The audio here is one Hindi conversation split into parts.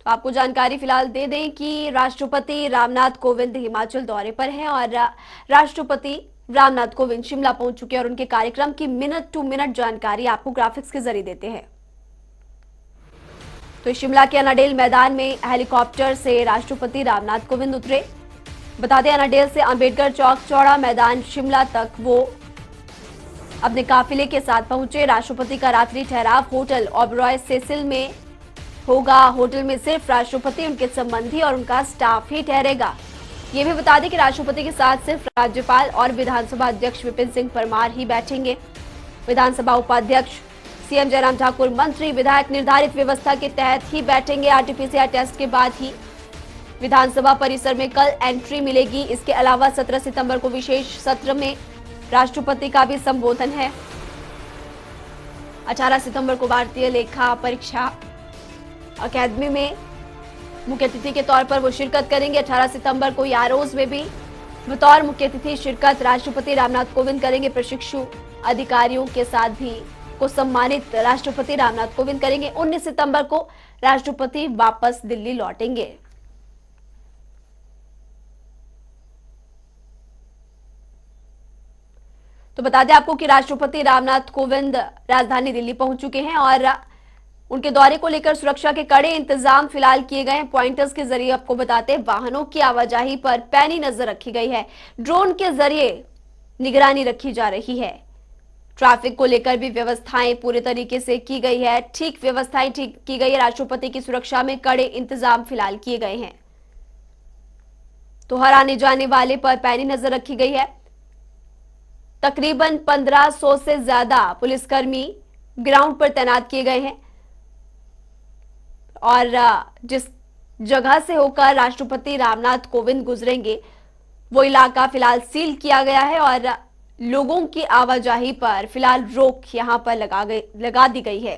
तो आपको जानकारी फिलहाल दे दें कि राष्ट्रपति रामनाथ कोविंद हिमाचल दौरे पर हैं और राष्ट्रपति रामनाथ कोविंद शिमला पहुंच चुके हैं और उनके कार्यक्रम की मिनट टू मिनट जानकारी आपको ग्राफिक्स के जरिए देते हैं। तो शिमला के अनाडेल मैदान में हेलीकॉप्टर से राष्ट्रपति रामनाथ कोविंद उतरे। बता दें अनाडेल से अंबेडकर चौक चौड़ा मैदान शिमला तक वो अपने काफिले के साथ पहुंचे। राष्ट्रपति का रात्रि ठहराव होटल ओबरॉय सेसिल में होगा। होटल में सिर्फ राष्ट्रपति, उनके संबंधी और उनका स्टाफ ही ठहरेगा। ये भी बता दें कि राष्ट्रपति के साथ सिर्फ राज्यपाल और विधानसभा अध्यक्ष विपिन सिंह परमार ही बैठेंगे। विधानसभा उपाध्यक्ष, सीएम जयराम ठाकुर, मंत्री, विधायक निर्धारित व्यवस्था के तहत ही बैठेंगे। आरटीपीसीआर टेस्ट के बाद ही विधानसभा परिसर में कल एंट्री मिलेगी। इसके अलावा 17 सितंबर को विशेष सत्र में राष्ट्रपति का भी संबोधन है। 18 सितंबर को भारतीय लेखा परीक्षा अकादमी में मुख्य अतिथि के तौर पर वो शिरकत करेंगे। 18 सितंबर को यारोज में भी बतौर मुख्य अतिथि शिरकत राष्ट्रपति रामनाथ कोविंद करेंगे। प्रशिक्षु अधिकारियों के साथ भी को सम्मानित राष्ट्रपति रामनाथ कोविंद करेंगे। 19 सितंबर को राष्ट्रपति वापस दिल्ली लौटेंगे। तो बता दें आपको कि राष्ट्रपति रामनाथ कोविंद राजधानी दिल्ली पहुंच चुके हैं और उनके दौरे को लेकर सुरक्षा के कड़े इंतजाम फिलहाल किए गए हैं। पॉइंटर्स के जरिए आपको बताते हैं वाहनों की आवाजाही पर पैनी नजर रखी गई है। ड्रोन के जरिए निगरानी रखी जा रही है। ट्रैफिक को लेकर भी व्यवस्थाएं पूरे तरीके से की गई है। व्यवस्थाएं ठीक की गई है। राष्ट्रपति की सुरक्षा में कड़े इंतजाम फिलहाल किए गए हैं। तो हर आने जाने वाले पर पैनी नजर रखी गई है। तकरीबन 1500 से ज्यादा पुलिसकर्मी ग्राउंड पर तैनात किए गए हैं और जिस जगह से होकर राष्ट्रपति रामनाथ कोविंद गुजरेंगे वो इलाका फिलहाल सील किया गया है और लोगों की आवाजाही पर फिलहाल रोक यहां पर लगा दी गई है।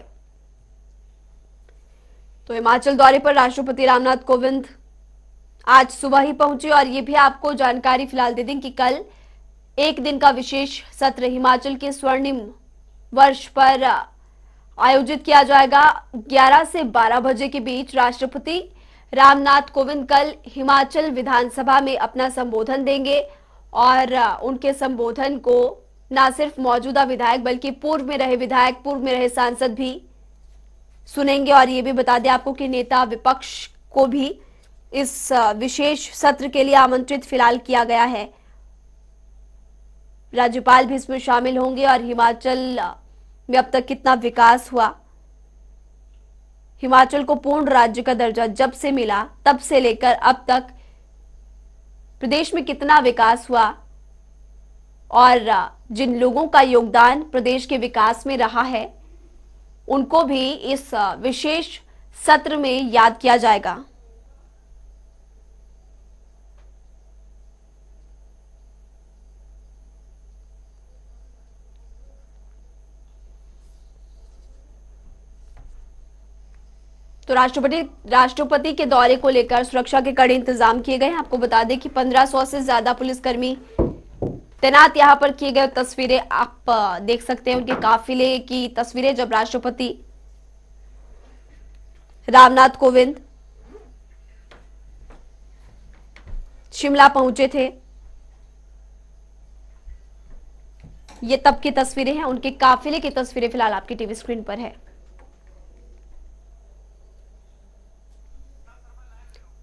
तो हिमाचल दौरे पर राष्ट्रपति रामनाथ कोविंद आज सुबह ही पहुंचे और ये भी आपको जानकारी फिलहाल दे दें कि कल एक दिन का विशेष सत्र हिमाचल के स्वर्णिम वर्ष पर आयोजित किया जाएगा। 11 से 12 बजे के बीच राष्ट्रपति रामनाथ कोविंद कल हिमाचल विधानसभा में अपना संबोधन देंगे और उनके संबोधन को न सिर्फ मौजूदा विधायक बल्कि पूर्व में रहे विधायक, पूर्व में रहे सांसद भी सुनेंगे। और ये भी बता दें आपको कि नेता विपक्ष को भी इस विशेष सत्र के लिए आमंत्रित फिलहाल किया गया है। राज्यपाल भी इसमें शामिल होंगे और हिमाचल में अब तक कितना विकास हुआ, हिमाचल को पूर्ण राज्य का दर्जा जब से मिला तब से लेकर अब तक प्रदेश में कितना विकास हुआ और जिन लोगों का योगदान प्रदेश के विकास में रहा है उनको भी इस विशेष सत्र में याद किया जाएगा। तो राष्ट्रपति के दौरे को लेकर सुरक्षा के कड़े इंतजाम किए गए हैं। आपको बता दें कि 1500 से ज्यादा पुलिसकर्मी तैनात यहां पर किए गए। तस्वीरें आप देख सकते हैं उनके काफिले की तस्वीरें जब राष्ट्रपति रामनाथ कोविंद शिमला पहुंचे थे। ये तब की तस्वीरें हैं, उनके काफिले की तस्वीरें फिलहाल आपकी टीवी स्क्रीन पर है।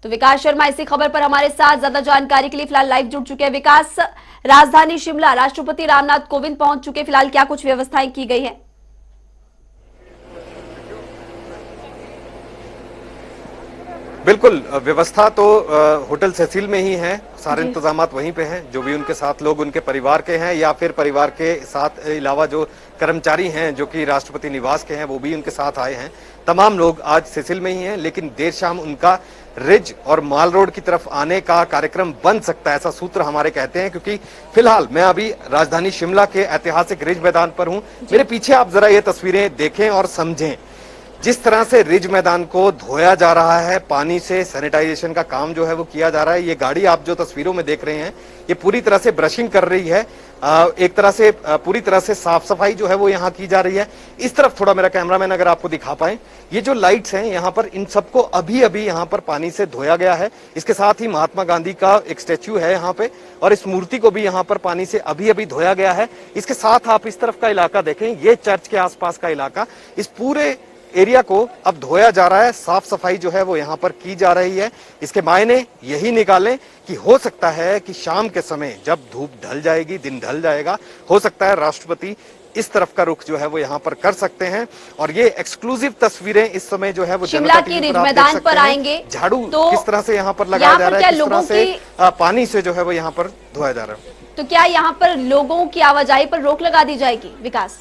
तो विकास शर्मा इसी खबर पर हमारे साथ ज्यादा जानकारी के लिए फिलहाल लाइव जुड़ चुके हैं। विकास, राजधानी शिमला राष्ट्रपति रामनाथ कोविंद पहुंच चुके, फिलहाल क्या कुछ व्यवस्थाएं की गई है? बिल्कुल, व्यवस्था तो होटल सेसिल में ही है। सारे इंतजामात वहीं पे हैं। जो भी उनके साथ लोग उनके परिवार के हैं या फिर परिवार के साथ अलावा जो कर्मचारी हैं जो कि राष्ट्रपति निवास के हैं वो भी उनके साथ आए हैं। तमाम लोग आज सेसिल में ही हैं, लेकिन देर शाम उनका रिज और माल रोड की तरफ आने का कार्यक्रम बन सकता है, ऐसा सूत्र हमारे कहते हैं। क्योंकि फिलहाल मैं अभी राजधानी शिमला के ऐतिहासिक रिज मैदान पर हूं। मेरे पीछे आप जरा ये तस्वीरें देखें और समझें। जिस तरह से रिज मैदान को धोया जा रहा है, पानी से सैनिटाइजेशन का काम जो है वो किया जा रहा है। ये गाड़ी आप जो तस्वीरों में देख रहे हैं, ये पूरी तरह से ब्रशिंग कर रही है। एक तरह से पूरी तरह से साफ सफाई जो है वो यहाँ की जा रही है। इस तरफ थोड़ा मेरा कैमरामैन अगर आपको दिखा पाए, ये जो लाइट्स हैं यहाँ पर, इन सबको अभी अभी यहाँ पर पानी से धोया गया है। इसके साथ ही महात्मा गांधी का एक स्टैच्यू है यहाँ पे, और इस मूर्ति को भी यहाँ पर पानी से अभी अभी धोया गया है। इसके साथ आप इस तरफ का इलाका देखें, ये चर्च के आसपास का इलाका, इस पूरे एरिया को अब धोया जा रहा है, साफ सफाई जो है वो यहाँ पर की जा रही है। इसके मायने यही निकालें कि हो सकता है कि शाम के समय जब धूप ढल जाएगी, दिन ढल जाएगा, हो सकता है राष्ट्रपति इस तरफ का रुख जो है वो यहाँ पर कर सकते हैं। और ये एक्सक्लूसिव तस्वीरें इस समय जो है वो शिमला की रिज मैदान पर आएंगे। झाड़ू तो किस तरह से यहाँ पर लगाया जा रहा है, किस तरह से पानी से जो है वो यहाँ पर धोया जा रहा है। तो क्या यहाँ पर लोगों की आवाजाही पर रोक लगा दी जाएगी विकास?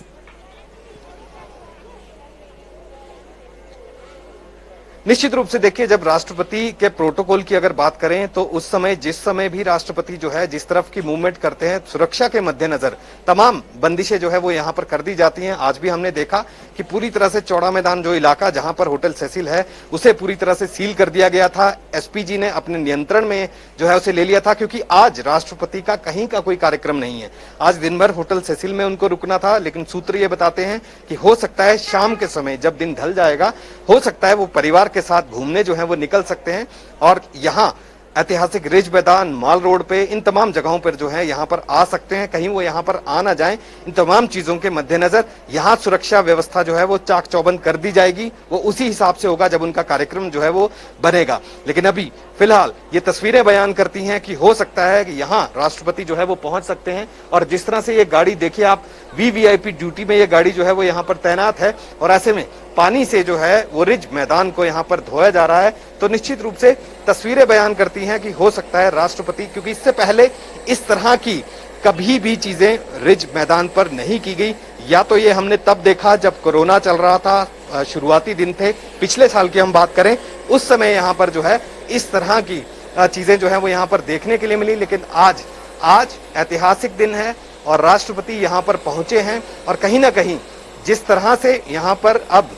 निश्चित रूप से देखिए, जब राष्ट्रपति के प्रोटोकॉल की अगर बात करें तो उस समय, जिस समय भी राष्ट्रपति जो है जिस तरफ की मूवमेंट करते हैं, सुरक्षा के मद्देनजर तमाम बंदिशें जो है वो यहाँ पर कर दी जाती हैं। आज भी हमने देखा कि पूरी तरह से चौड़ा मैदान जो इलाका जहां पर होटल सेसिल है उसे पूरी तरह से सील कर दिया गया था। एसपीजी ने अपने नियंत्रण में जो है उसे ले लिया था, क्योंकि आज राष्ट्रपति का कहीं का कोई कार्यक्रम नहीं है। आज दिन भर होटल सेसिल में उनको रुकना था, लेकिन सूत्र ये बताते हैं कि हो सकता है शाम के समय जब दिन ढल जाएगा, हो सकता है वो परिवार के साथ घूमने जो है वो निकल सकते हैं। और यहाँ ऐतिहासिक रिज मैदान, माल रोड पे, इन तमाम जगहों पर जो है यहाँ पर आ सकते हैं। कहीं वो यहाँ पर आ ना जाएं, इन तमाम चीजों के मद्देनजर यहाँ सुरक्षा व्यवस्था जो है वो चाक चौबंद कर दी जाएगी। वो उसी हिसाब से होगा जब उनका कार्यक्रम जो है वो बनेगा। लेकिन अभी फिलहाल ये तस्वीरें बयान करती हैं कि हो सकता है कि यहाँ राष्ट्रपति जो है वो पहुंच सकते हैं। और जिस तरह से ये गाड़ी देखिए आप, वीवीआईपी ड्यूटी में ये गाड़ी जो है वो यहाँ पर तैनात है, और ऐसे में पानी से जो है वो रिज मैदान को यहाँ पर धोया जा रहा है। तो निश्चित रूप से तस्वीरें बयान करती हैं कि हो सकता है राष्ट्रपति, क्योंकि इससे पहले इस तरह की कभी भी चीजें रिज मैदान पर नहीं की गई। या तो ये हमने तब देखा जब कोरोना चल रहा था, शुरुआती दिन थे, पिछले साल की हम बात करें, उस समय यहाँ पर जो है इस तरह की चीजें जो है वो यहाँ पर देखने के लिए मिली। लेकिन आज ऐतिहासिक दिन है और राष्ट्रपति यहाँ पर पहुंचे हैं, और कहीं ना कहीं जिस तरह से यहाँ पर अब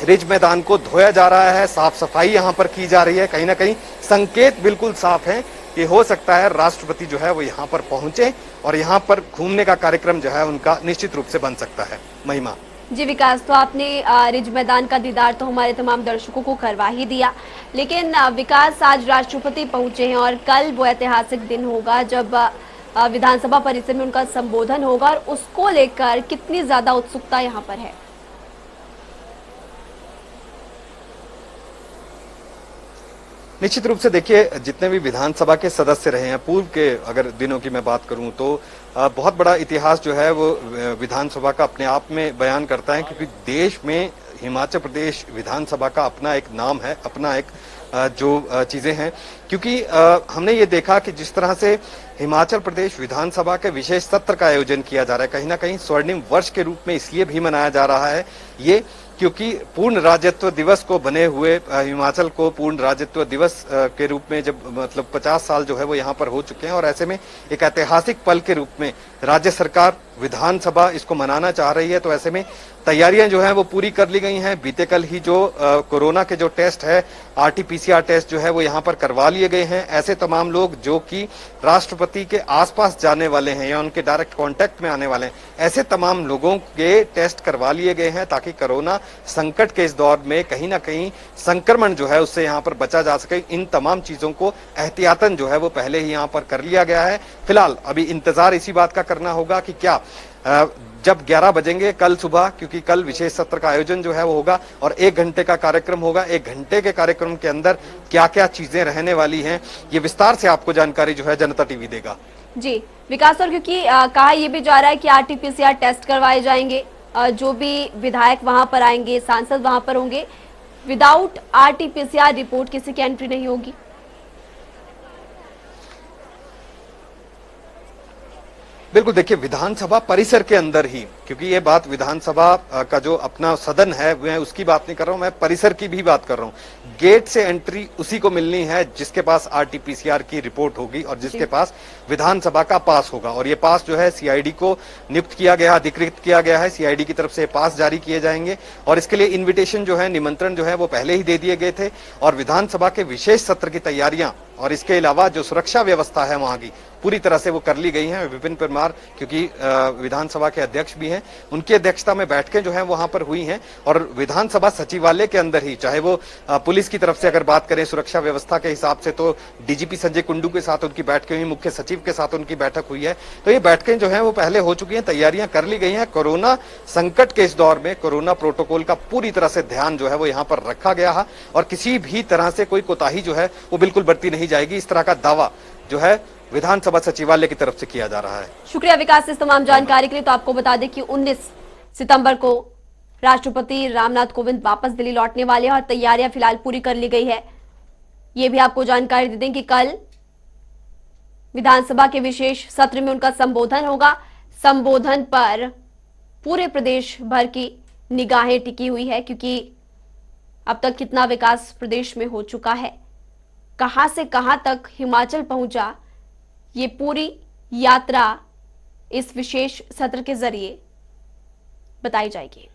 रिज मैदान को धोया जा रहा है, साफ सफाई यहाँ पर की जा रही है, कहीं ना कहीं संकेत बिल्कुल साफ है कि हो सकता है राष्ट्रपति जो है वो यहाँ पर पहुंचे और यहाँ पर घूमने का कार्यक्रम जो है उनका निश्चित रूप से बन सकता है। महिमा जी विकास, तो आपने रिज मैदान का दीदार तो हमारे तमाम दर्शकों को करवा ही दिया, लेकिन विकास आज राष्ट्रपति पहुंचे हैं और कल वो ऐतिहासिक दिन होगा जब विधानसभा परिसर में उनका संबोधन होगा, और उसको लेकर कितनी ज्यादा उत्सुकता यहाँ पर है? निश्चित रूप से देखिए, जितने भी विधानसभा के सदस्य रहे हैं पूर्व के अगर दिनों की मैं बात करूं तो बहुत बड़ा इतिहास जो है वो विधानसभा का अपने आप में बयान करता है, क्योंकि देश में हिमाचल प्रदेश विधानसभा का अपना एक नाम है, अपना एक जो चीजें हैं। क्योंकि हमने ये देखा कि जिस तरह से हिमाचल प्रदेश विधानसभा के विशेष सत्र का आयोजन किया जा रहा है, कहीं ना कहीं स्वर्णिम वर्ष के रूप में इसलिए भी मनाया जा रहा है ये, क्योंकि पूर्ण राज्यत्व दिवस को बने हुए हिमाचल को पूर्ण राज्यत्व दिवस के रूप में जब मतलब 50 साल जो है वो यहाँ पर हो चुके हैं, और ऐसे में एक ऐतिहासिक पल के रूप में राज्य सरकार विधानसभा इसको मनाना चाह रही है। तो ऐसे में तैयारियां जो है वो पूरी कर ली गई हैं। बीते कल ही जो कोरोना के जो टेस्ट है, RT-PCR टेस्ट जो है वो यहाँ पर करवा लिए गए हैं। ऐसे तमाम लोग जो कि राष्ट्रपति के आसपास जाने वाले हैं या उनके डायरेक्ट कांटेक्ट में आने वाले हैं, ऐसे तमाम लोगों के टेस्ट करवा लिए गए हैं, ताकि कोरोना संकट के इस दौर में कहीं ना कहीं संक्रमण जो है उससे यहाँ पर बचा जा सके। इन तमाम चीजों को एहतियातन जो है वो पहले ही यहाँ पर कर लिया गया है। फिलहाल अभी इंतजार इसी बात का करना होगा कि क्या जब 11 बजेंगे कल सुबह, क्योंकि कल विशेष सत्र का आयोजन जो है वो होगा और 1 घंटे का कार्यक्रम होगा, 1 घंटे के कार्यक्रम के अंदर क्या क्या चीजें रहने वाली हैं, ये विस्तार से आपको जानकारी जो है जनता टीवी देगा। जी विकास, और क्योंकि कहा यह भी जा रहा है कि RT-PCR टेस्ट करवाए जाएंगे, जो भी विधायक वहां पर आएंगे, सांसद वहां पर होंगे, विदाउट RT-PCR रिपोर्ट किसी की एंट्री नहीं होगी। बिल्कुल, देखिए विधानसभा परिसर के अंदर ही, क्योंकि ये बात विधानसभा का जो अपना सदन है मैं उसकी बात नहीं कर रहा हूं, मैं परिसर की भी बात कर रहा हूं। गेट से एंट्री उसी को मिलनी है जिसके पास आरटीपीसीआर की रिपोर्ट होगी और जिसके पास विधानसभा का पास होगा। और ये पास जो है सीआईडी को नियुक्त किया गया, अधिकृत किया गया है, सीआईडी की तरफ से पास जारी किए जाएंगे और इसके लिए इन्विटेशन जो है, निमंत्रण जो है वो पहले ही दे दिए गए थे। और विधानसभा के विशेष सत्र की तैयारियां और इसके अलावा जो सुरक्षा व्यवस्था है वहां की पूरी तरह से वो कर ली गई हैं। विपिन परमार क्योंकि विधानसभा के अध्यक्ष भी हैं, उनकी अध्यक्षता में बैठकें जो हैं वहां पर हुई हैं और विधानसभा सचिवालय के अंदर ही, चाहे वो पुलिस की तरफ से अगर बात करें सुरक्षा व्यवस्था के हिसाब से तो डीजीपी संजय कुंडू के साथ उनकी बैठकें हुई, मुख्य सचिव के साथ उनकी बैठक हुई है। तो ये बैठकें जो है वो पहले हो चुकी हैं, तैयारियां कर ली गई हैं। कोरोना संकट के इस दौर में कोरोना प्रोटोकॉल का पूरी तरह से ध्यान जो है वो यहाँ पर रखा गया है और किसी भी तरह से कोई कोताही जो है वो बिल्कुल बरती नहीं जाएगी, इस तरह का दावा जो है विधानसभा सचिवालय की तरफ से किया जा रहा है। शुक्रिया विकास इस तमाम जानकारी के लिए। तो आपको बता दें कि 19 सितंबर को राष्ट्रपति रामनाथ कोविंद वापस दिल्ली लौटने वाले हैं और तैयारियां फिलहाल पूरी कर ली गई है। ये भी आपको जानकारी दे दें कि कल विधानसभा के विशेष सत्र में उनका संबोधन होगा। संबोधन पर पूरे प्रदेश भर की निगाहें टिकी हुई है क्योंकि अब तक कितना विकास प्रदेश में हो चुका है, कहां से कहां तक हिमाचल पहुंचा, ये पूरी यात्रा इस विशेष सत्र के जरिए बताई जाएगी।